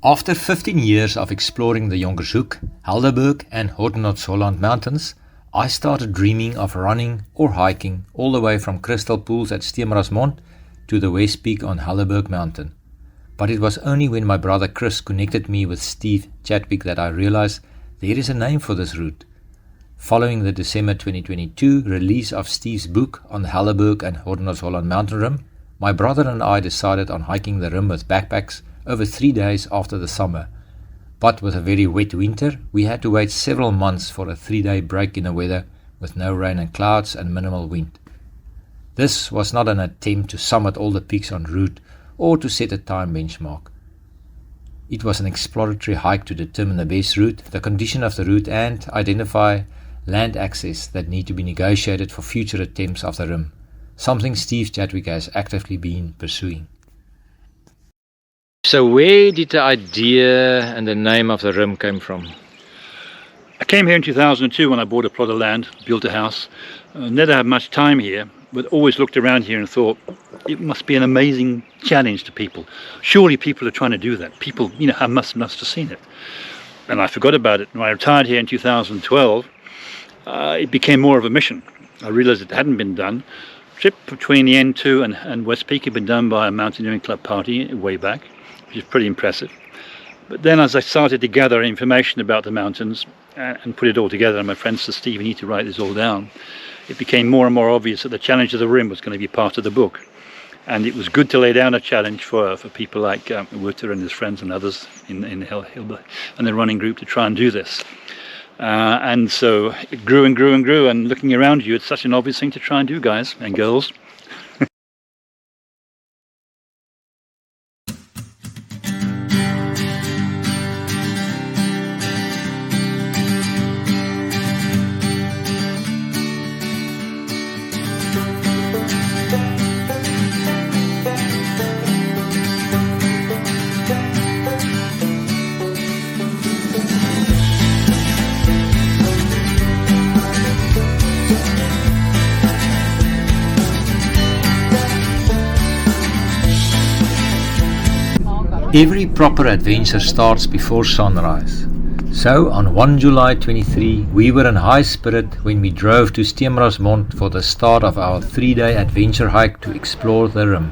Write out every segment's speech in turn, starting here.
After 15 years of exploring the Jonkershoek, Helderberg and Hottentots Holland mountains, I started dreaming of running or hiking all the way from crystal pools at Steenbrasmond to the West Peak on Helderberg Mountain. But it was only when my brother Chris connected me with Steve Chadwick that I realized there is a name for this route. Following the December 2022 release of Steve's book on the Helderberg and Hottentots Holland mountain rim, my brother and I decided on hiking the rim with backpacks over 3 days after the summer. But with a very wet winter, we had to wait several months for a 3-day break in the weather with no rain and clouds and minimal wind. This was not an attempt to summit all the peaks en route or to set a time benchmark. It was an exploratory hike to determine the best route, the condition of the route, and identify land access that need to be negotiated for future attempts of the rim, something Steve Chadwick has actively been pursuing. So where did the idea and the name of the rim come from? I came here in 2002 when I bought a plot of land, built a house. Never had much time here, but always looked around here and thought it must be an amazing challenge to people. Surely people are trying to do that. People, must have seen it. And I forgot about it. When I retired here in 2012, it became more of a mission. I realized it hadn't been done. Trip between the N2 and West Peak had been done by a mountaineering club party way back, which is pretty impressive. But then as I started to gather information about the mountains and put it all together, and my friend said, Steve, you need to write this all down, it became more and more obvious that the challenge of the rim was going to be part of the book. And it was good to lay down a challenge for people like Wouter and his friends and others in Helderberg and the running group to try and do this. And so it grew and grew and grew, and looking around you, it's such an obvious thing to try and do, guys and girls. Every proper adventure starts before sunrise. So on 1 July 23, we were in high spirit when we drove to Steenbrasmond for the start of our 3-day adventure hike to explore the rim.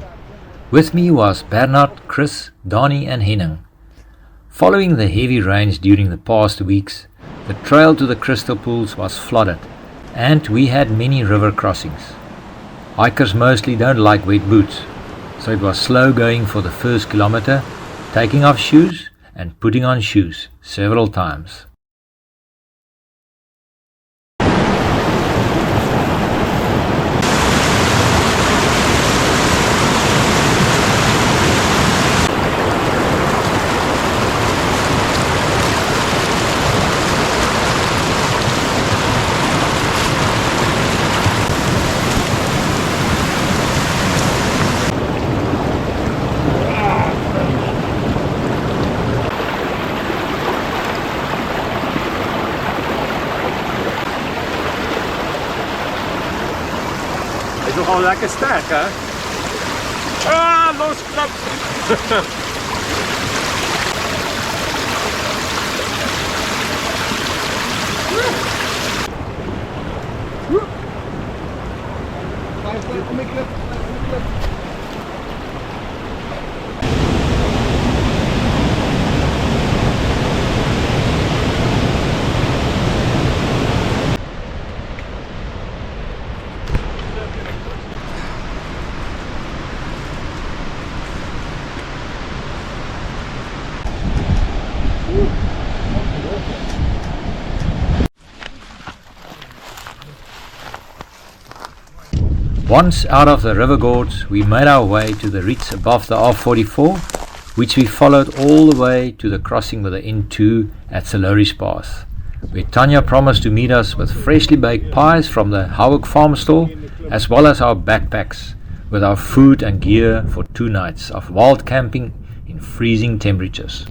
With me was Bernard, Chris, Donnie and Henning. Following the heavy rains during the past weeks, the trail to the crystal pools was flooded and we had many river crossings. Hikers mostly don't like wet boots, so it was slow going for the first kilometer, taking off shoes and putting on shoes several times. Is nogal lekker sterk, hè? Ah, losklap! Once out of the river gorge, we made our way to the ridge above the R44, which we followed all the way to the crossing with the N2 at Salori's Pass, where Tanya promised to meet us with freshly baked pies from the Haelkop farm store, as well as our backpacks with our food and gear for 2 nights of wild camping in freezing temperatures.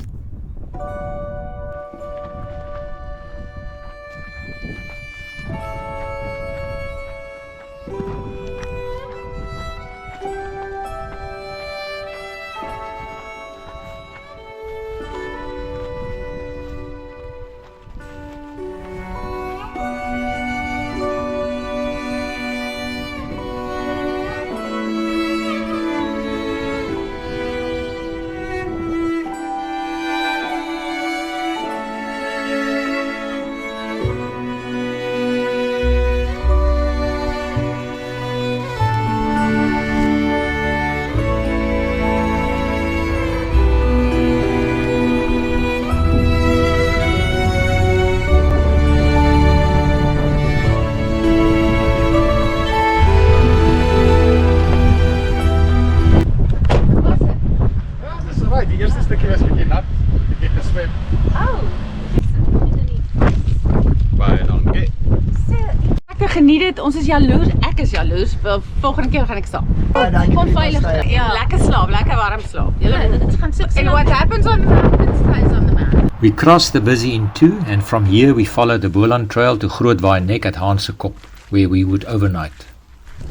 weet, ons is jaloers. Ek is jaloers. Volgende keer gaan ek stap. Onveilig. Ja, lekker slaap, lekker warm slaap. Dit gaan so. And what happens on the mountain stays on the mountain. We crossed the Busy in two, and from here we followed the Boland Trail to Groot Waainek at Haelkop, where we would overnight.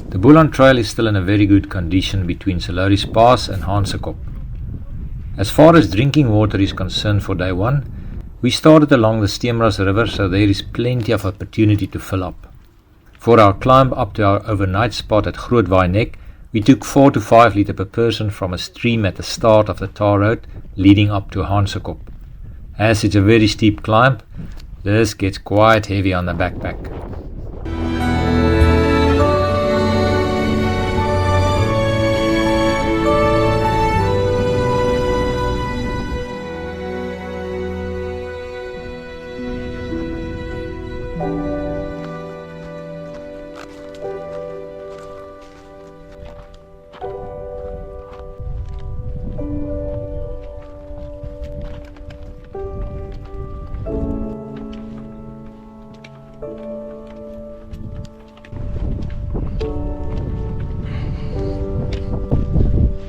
The Boland Trail is still in a very good condition between Soloris Pass and Haelkop. As far as drinking water is concerned for day one, we started along the Steenbrasmond River, so there is plenty of opportunity to fill up. For our climb up to our overnight spot at Groot Waainek, we took 4 to 5 litre per person from a stream at the start of the tar road leading up to Haelkop. As it's a very steep climb, this gets quite heavy on the backpack.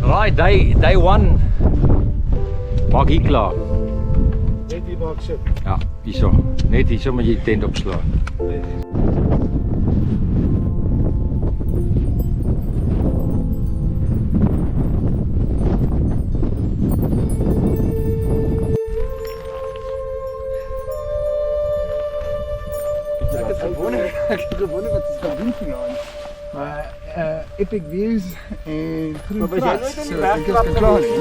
Right, day one. Maak hier klaar. Net hier waar ek sit. Ja, hierso. Net hierso moet jy die tent opslaan. Ek het gewonder wat ons gaan doen vanaand. Maar epic views en groen gras. So ek is klaar nie.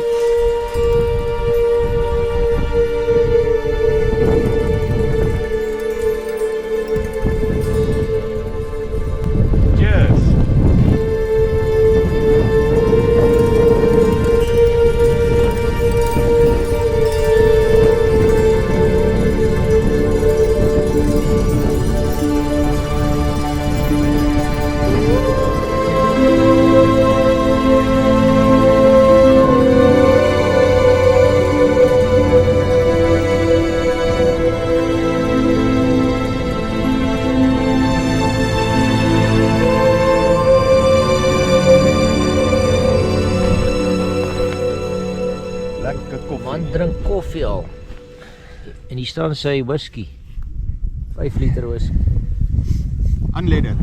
Cheers. Drink koffie al. En hier staan sy whisky. 5 liter whisky. Unleaded.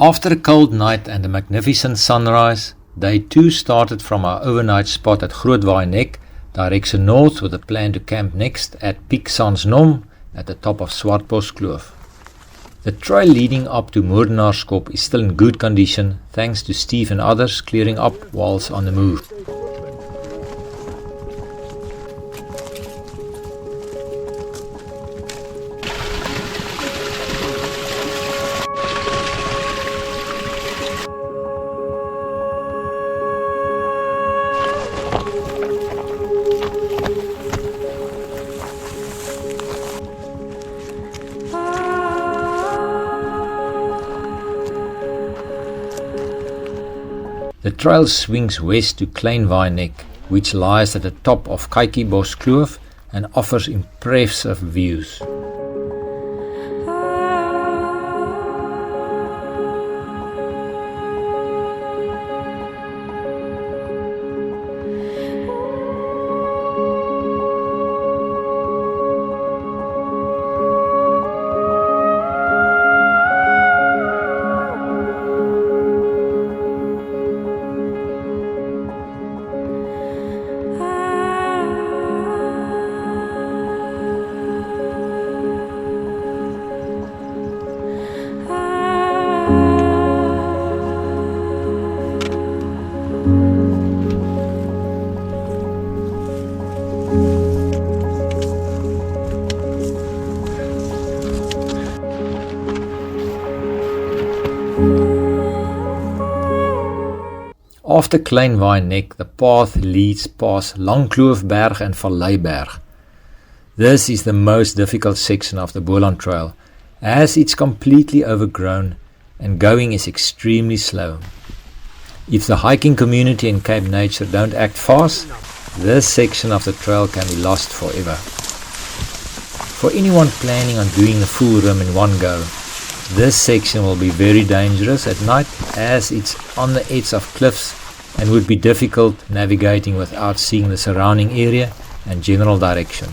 After a cold night and a magnificent sunrise, day 2 started from our overnight spot at Groot Waainek, direction north with a plan to camp next at Piek Sans Nom at the top of Swartbos Kloof. The trail leading up to Moordenaarskop is still in good condition thanks to Steve and others clearing up whilst on the move. The trail swings west to Klein Waainek, which lies at the top of Kykiebos Kloof and offers impressive views. After Groot Waainek, the path leads past Langkloofberg and Valleiberg. This is the most difficult section of the Boland Trail, as it's completely overgrown and going is extremely slow. If the hiking community and Cape Nature don't act fast, this section of the trail can be lost forever. For anyone planning on doing the full rim in one go, this section will be very dangerous at night as it's on the edge of cliffs and would be difficult navigating without seeing the surrounding area and general direction.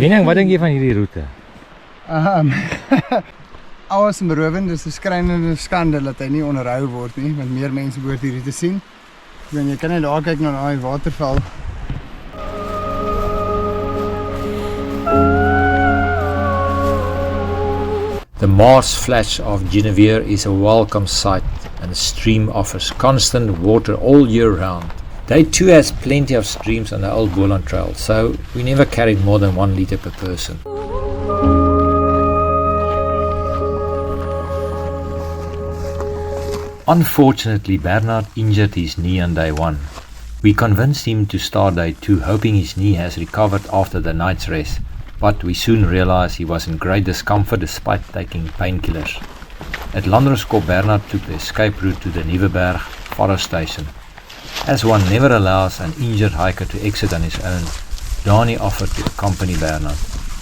Waainek, wat dink jy van hierdie roete? Asemberowend, dis 'n skrynende skande dat hy nie onderhou word nie, want meer mense behoort hierdie te sien. En jy kan net daar kyk na daai waterval. The Mars Flash of Genevieve is a welcome sight, and the stream offers constant water all year round. Day 2 has plenty of streams on the old Boland Trail, so we never carried more than 1 litre per person. Unfortunately, Bernard injured his knee on day 1. We convinced him to start day 2, hoping his knee has recovered after the night's rest, but we soon realized he was in great discomfort despite taking painkillers. At Landerskop, Bernard took the escape route to the Nieuweberg forest station. As one never allows an injured hiker to exit on his own, Dani offered to accompany Bernard,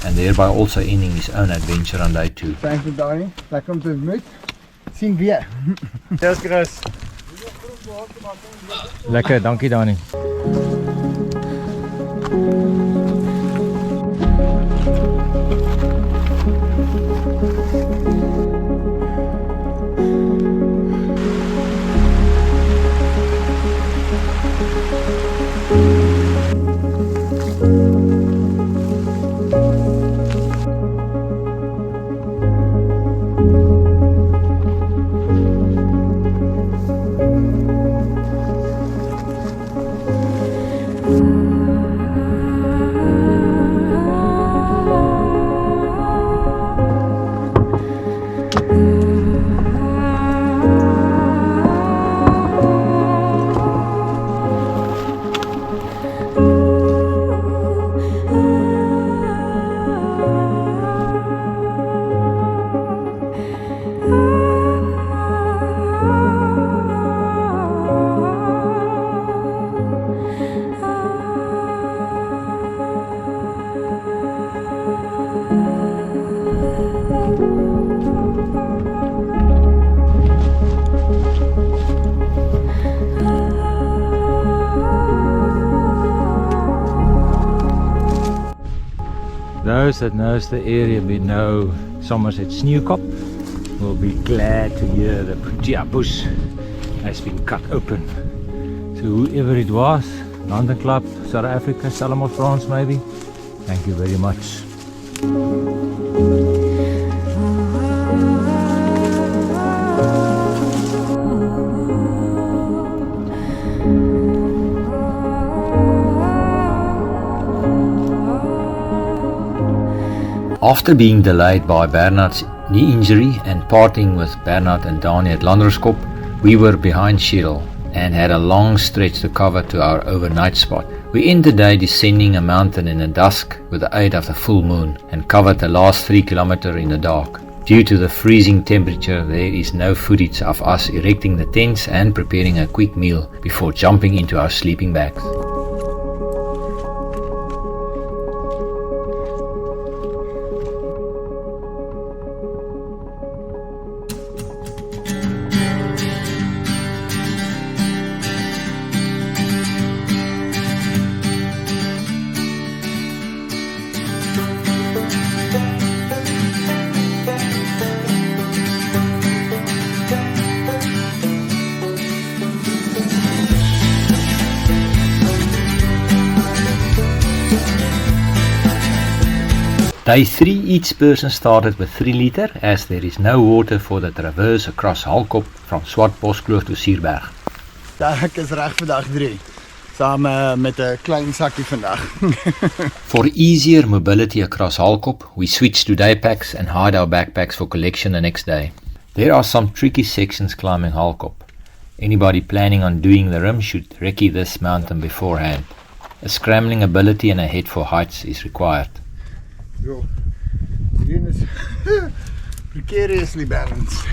and thereby also ending his own adventure on day 2. Thanks vir Dani, lekker om te ontmoet. Sien weer. Dis Chris. Lekker, dankie Dani. Those that knows the area below Somerset Sneeukop will be glad to hear the Protea bush has been cut open. So whoever it was, London Club, South Africa, Stellenbosch, France maybe, thank you very much. After being delayed by Bernard's knee injury and parting with Bernard and Dani at Landerskop, we were behind schedule and had a long stretch to cover to our overnight spot. We ended the day descending a mountain in the dusk with the aid of the full moon and covered the last 3 kilometers in the dark. Due to the freezing temperature, there is no footage of us erecting the tents and preparing a quick meal before jumping into our sleeping bags. Day 3, each person started with 3 liter as there is no water for the traverse across Haelkop from Swartboskloof to Sierberg. Ek is reg vir dag 3, saam met 'n klein sakkie vandag. For easier mobility across Haelkop, we switched to day packs and hide our backpacks for collection the next day. There are some tricky sections climbing Haelkop. Anybody planning on doing the rim should recce this mountain beforehand. A scrambling ability and a head for heights is required. Jo, hierdie is precariously balanced.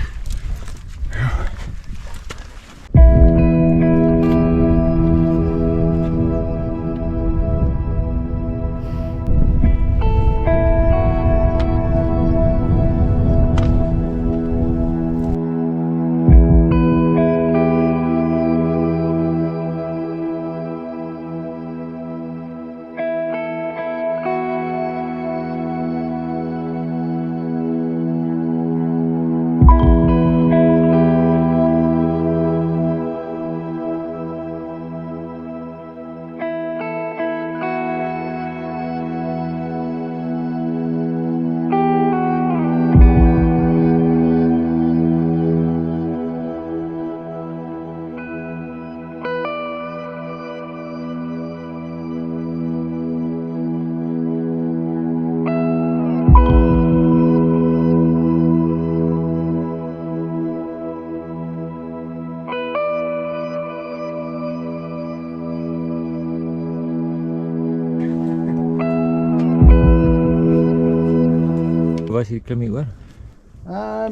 Was hierdie klimmie oor?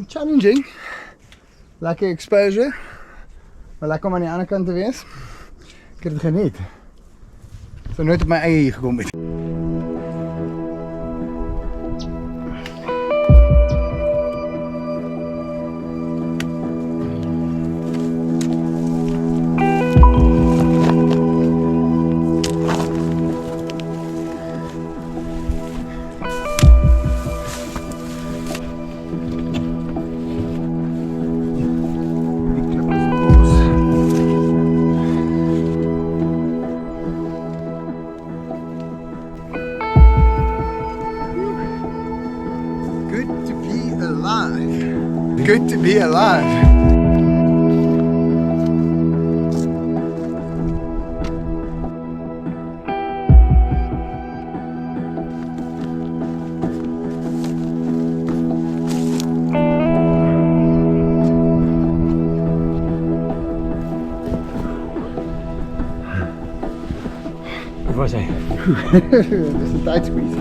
Challenging. Lekker exposure. Maar lekker om aan die ander kant te wees. Ek het dit geniet. Sou nooit op my eie hier gekom het. Good to be alive. Wat was hy? Dis 'n tight squeeze.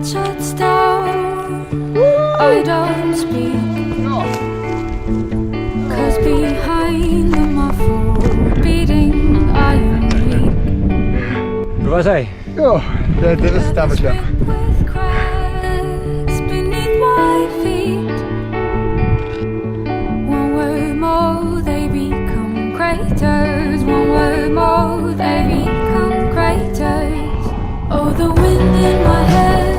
Shuts down, I don't speak, 'cause behind the muffled beating I am weak. Waar was hy? Ja, dit is stap. With cracks beneath my feet. One word more, they become craters. One word more, they become craters. Oh, the wind in my head,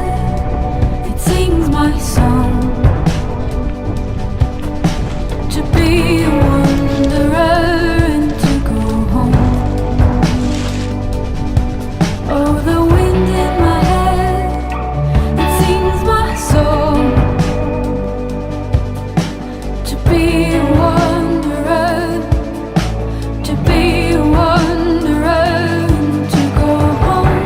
it sings my song. To be a wanderer and to go home. Oh, the wind in my head, it sings my song. To be a wanderer, to be a wanderer and to go home.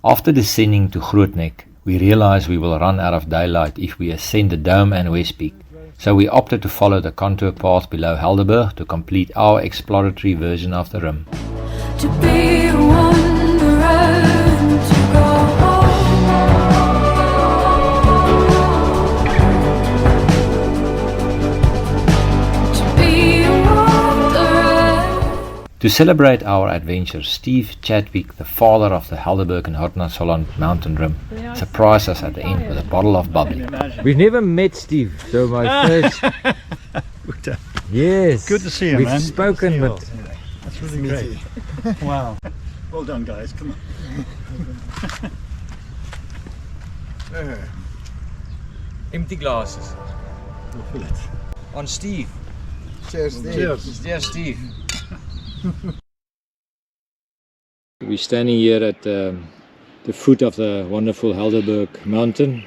After descending to Grootnek, we realized we will run out of daylight if we ascend the Dome and West Peak, so we opted to follow the contour path below Helderberg to complete our exploratory version of the rim. To be a wanderer and to go home. To be a wanderer. To celebrate our adventure, Steve Chadwick, the father of the Helderberg and Hottentots Holland mountain rim, surprised us at the end with a bottle of bubbly. We've never met Steve, so my first. Yes. Good to see you, We've man. spoken, but That's really great. Wow. Well done, guys. Come on. empty glasses. We'll fill it. On Steve. Cheers, Steve. Cheers. Dear Steve. We're standing here at the foot of the wonderful Helderberg mountain,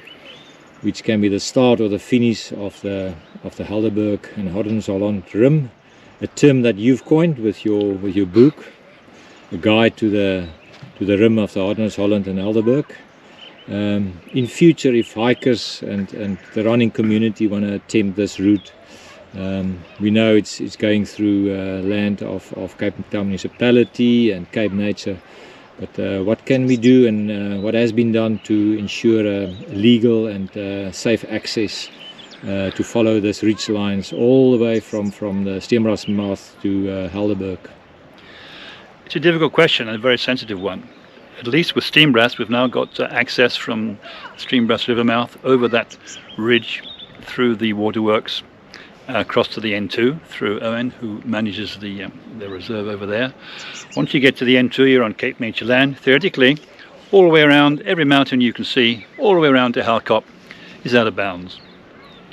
which can be the start or the finish of the Helderberg and Hottentots Holland rim, a term that you've coined with your book, a guide to the rim of the Hottentots Holland and Helderberg. In future, if hikers and the running community want to attempt this route, we know it's going through land of Cape Town Municipality and Cape Nature, but what can we do and what has been done to ensure legal and safe access to follow this ridge lines all the way from the Steenbrasmond to Helderberg? It's a difficult question and a very sensitive one. At least with Steenbras, we've now got access from Steenbras River mouth over that ridge through the waterworks, across to the N2 through Owen, who manages the reserve over there. Once you get to the N2, you're on Cape Nature land. Theoretically, all the way around, every mountain you can see, all the way around to Haelkop, is out of bounds.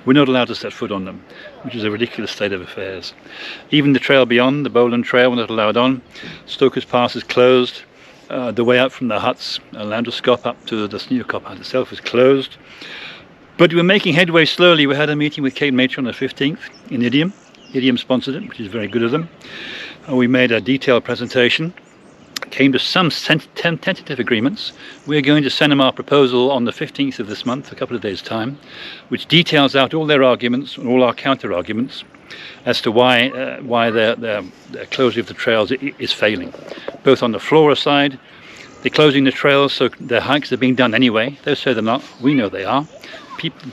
We're not allowed to set foot on them, which is a ridiculous state of affairs. Even the trail beyond, the Boland Trail, we're not allowed on. Stoker's Pass is closed. The way out from the huts, Landerskop up to the Sneeukop hut itself is closed. But we're making headway slowly. We had a meeting with Cape Nature on the 15th in Idiom. Idiom sponsored it, which is very good of them. We made a detailed presentation, came to some tentative agreements. We're going to send them our proposal on the 15th of this month, a couple of days' time, which details out all their arguments and all our counter-arguments as to why their closure of the trails is failing. Both on the flora side, they're closing the trails so their hikes are being done anyway. They say they're not, we know they are.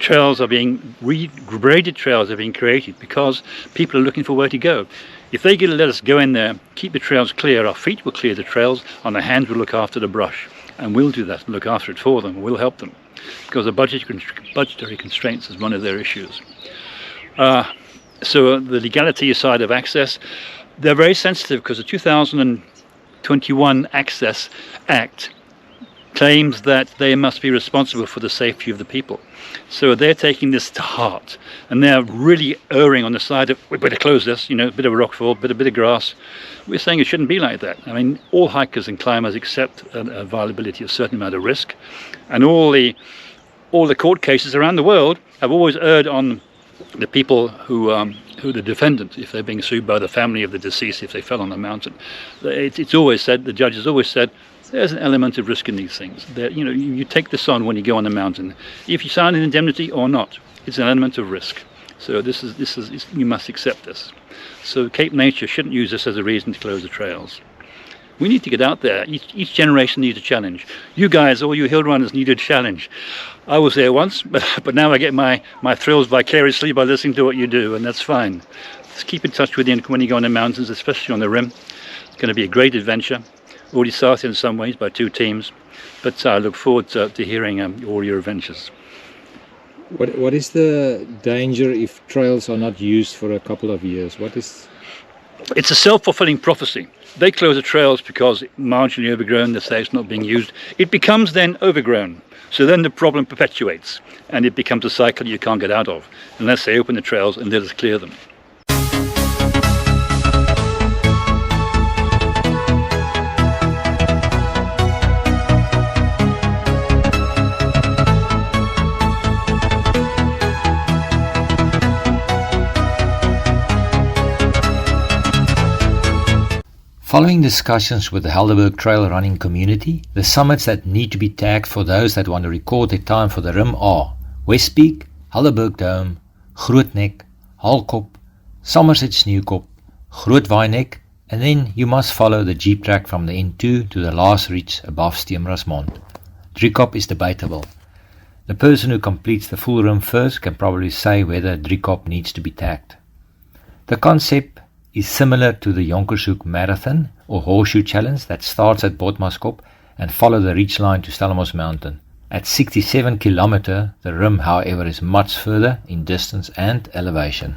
Trails are being graded trails are being created because people are looking for where to go. If they let us go in there, keep the trails clear, our feet will clear the trails, and our hands will look after the brush, and we'll do that and look after it for them. We'll help them because the budgetary constraints is one of their issues. So the legality side of access, they're very sensitive because the 2021 Access Act claims that they must be responsible for the safety of the people. So they're taking this to heart, and they're really erring on the side of, we better close this, a bit of a rockfall, a bit of grass. We're saying it shouldn't be like that. I mean, all hikers and climbers accept a viability of a certain amount of risk, and all the court cases around the world have always erred on the people who the defendant, if they're being sued by the family of the deceased, if they fell on the mountain. It's always said, the judge has always said, there's an element of risk in these things. You take this on when you go on the mountain. If you sign an indemnity or not, it's an element of risk. So this is you must accept this. So Cape Nature shouldn't use this as a reason to close the trails. We need to get out there. Each generation needs a challenge. You guys, all you hill runners, need a challenge. I was there once, but now I get my thrills vicariously by listening to what you do, and that's fine. Just keep in touch with you when you go on the mountains, especially on the rim. It's going to be a great adventure. Already started in some ways by 2 teams, but I look forward to hearing all your adventures. What is the danger if trails are not used for a couple of years? It's a self-fulfilling prophecy. They close the trails because marginally overgrown, they say it's not being used. It becomes then overgrown. So then the problem perpetuates, and it becomes a cycle you can't get out of unless they open the trails and let us clear them. Following discussions with the Helderberg Trail running community, the summits that need to be tagged for those that want to record their time for the RIM are West Peak, Helderberg Dome, Grootnek, Haelkop, Somerset Sneeukop, Groot Waainek, and then you must follow the jeep track from the N2 to the last reach above Steenbrasmond. Driekop is debatable. The person who completes the full RIM first can probably say whether Driekop needs to be tagged. The concept is similar to the Jonkershoek Marathon or Horseshoe Challenge that starts at Botmaskop and follow the reach line to Stellenbosch Mountain. At 67 km, the RIM, however, is much further in distance and elevation.